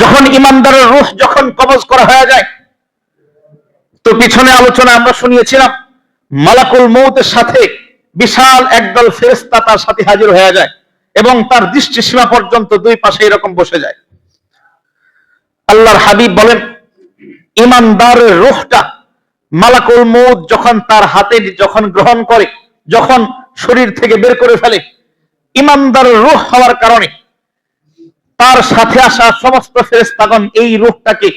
যখন ইমানদারের রূহ যখন কবজ করা হয়ে যায়, তো পিছনে আলোচনা আমরা শুনিয়েছিলাম মালাকুল মউতের সাথে বিশাল একদল ফেরেশতা তার সাথে হাজির হয়ে যায় এবং তার দৃষ্টি সীমা পর্যন্ত দুই পাশে এরকম বসে যায়। আল্লাহর হাবিব বলেন, ইমানদারের রূহটা মালাকুল মউত যখন তার হাতে যখন গ্রহণ করে, যখন শরীর থেকে বের করে ফেলে, ইমানদারের রূহ হওয়ার কারণে তার সাথে আসা সমস্ত ফেরেশতাগণ এই রূহটাকে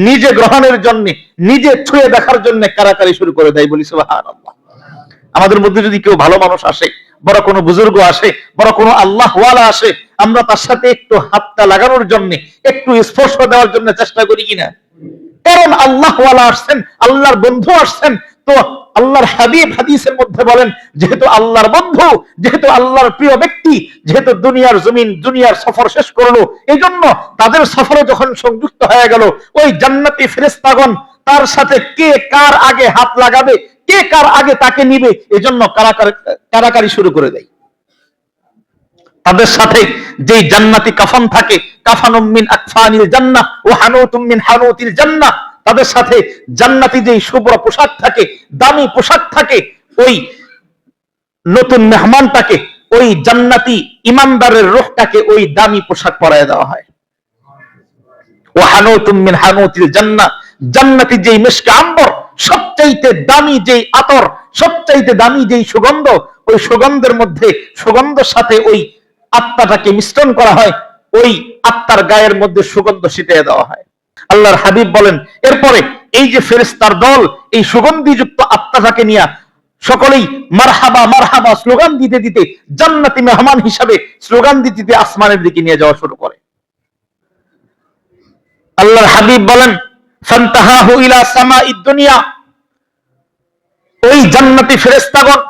নিজে গ্রহণের জন্য, নিজে ছুঁয়ে দেখার জন্য কারাকারি শুরু করে দেয়। বলি সুবহানাল্লাহ। আমাদের মধ্যে যদি কেউ ভালো মানুষ আসে, বড় কোনো বুজুর্গ আসে, বড় কোনো আল্লাহওয়ালা আসে, আমরা তার সাথে একটু হাতটা লাগানোর জন্য, একটু স্পর্শ দেওয়ার জন্য চেষ্টা করি কিনা? কারণ আল্লাহওয়ালা আসছেন, আল্লাহর বন্ধু আসছেন। তো আল্লাহর হাবিব হাদিসের মধ্যে বলেন, যেহেতু আল্লাহর বন্ধু, যেহেতু আল্লাহর প্রিয় ব্যক্তি, যেহেতু দুনিয়ার জমিন, দুনিয়ার সফর শেষ করলো, এই জন্য তাদের সফরে যখন সংযুক্ত হয়ে গেল, ওই জান্নাতি ফেরেশতাগণ তার সাথে কে কার আগে হাত লাগাবে, কে কার আগে তাকে নিবে, এজন্য কারাকারি শুরু করে দেয়। তাদের সাথে যে জান্নাতি কাফন থাকে, কাফানুম মিন আকফানিল জান্নাহ ওয়া হানুতুম মিন হানুতিল জান্নাহ, তাদের সাথে জান্নাতি যে শুভ্র পোশাক থাকে, দামি পোশাক থাকে, ওই নতুন মেহমানটাকে, ওই জান্নাতি ইমানদারের রূহটাকে ওই দামি পোশাক পরায় দেওয়া হয়। ওয়া হানুতুম মিন হানুতিল জান্নাহ, জান্নাতি যে মিশকে আম্বর, সবচাইতে দামি যে আতর, সবচাইতে দামি যে সুগন্ধ, ওই সুগন্ধের মধ্যে, সুগন্ধের সাথে ওই আত্মাটাকে মিশ্রণ করা হয়, ওই আত্মার গায়ের মধ্যে সুগন্ধ ছিটিয়ে দেওয়া হয়। আল্লাহর হাবিব বলেন, এরপরে এই যে ফেরেশতার দল এই সুগন্ধিযুক্ত আত্মাটাকে নিয়ে সকলেই মারহাবা মারহাবা স্লোগান দিতে দিতে, জান্নাতি মেহমান হিসাবে স্লোগান দিতে দিতে আসমানের দিকে নিয়ে যাওয়া শুরু করে। আল্লাহর হাবিব বলেন, ফান্তাহাহু ইলা সামাইদ দুনিয়া, ওই জান্নাতি ফেরেশতাগণ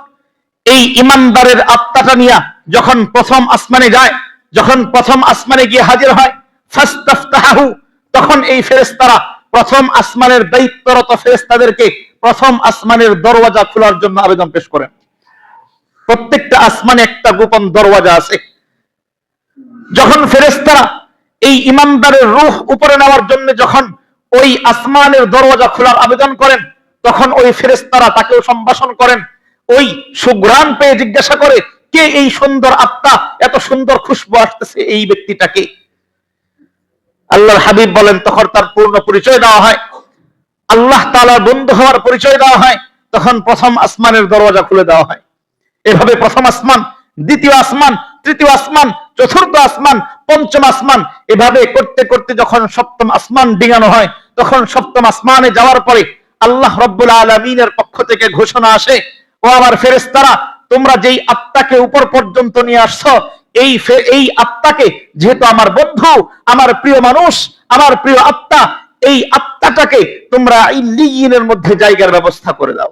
এই ইমানদারের আত্মাটা নিয়ে যখন প্রথম আসমানে যায়, যখন প্রথম আসমানে গিয়ে হাজির হয়, ফাস্তাফতাহু, তখন এই ফেরেশতারা প্রথম আসমানের দায়িত্বরত ফেরেশতাদেরকে প্রথম আসমানের দরওয়াজা খোলার জন্য আবেদন পেশ করেন। প্রত্যেকটা আসমানে একটা গোপন দরওয়াজা আছে। যখন ফেরেশতারা এই ইমানদারের রূহ উপরে নেওয়ার জন্য যখন ওই আসমানের দরওয়াজা খোলার আবেদন করেন, তখন ওই ফেরেশতারা তাকেও সম্ভাষণ করেন। ওই সুঘ্রাণ পেয়ে জিজ্ঞাসা করে, কে এই সুন্দর আত্মা, এত সুন্দর খুশবু আসতেছে এই ব্যক্তিটাকে? আল্লাহর হাবিব বলেন, তখন তার পূর্ণ পরিচয় দেওয়া হয়, আল্লাহ তাআলার বন্ধু হওয়ার পরিচয় দেওয়া হয়, তখন প্রথম আসমানের দরওয়াজা খুলে দেওয়া হয়। এভাবে প্রথম আসমান, দ্বিতীয় আসমান, তৃতীয় আসমান, চতুর্থ আসমান, পঞ্চম আসমান, এভাবে করতে করতে যখন সপ্তম আসমান ডিঙানো হয়, তখন সপ্তম আসমানে যাওয়ার পরে আল্লাহ রাব্বুল আলামিনের পক্ষ থেকে ঘোষণা আসে, ও আমার ফেরেশতারা, তোমরা যেই আত্মাকে উপর পর্যন্ত নিয়ে আসছো, এই আত্মাকে, যেহেতু আমার বন্ধু, আমার প্রিয় মানুষ, আমার প্রিয় আত্মা, এই আত্মাটাকে তোমরা ইল্লিয়িনের মধ্যে জায়গার ব্যবস্থা করে দাও।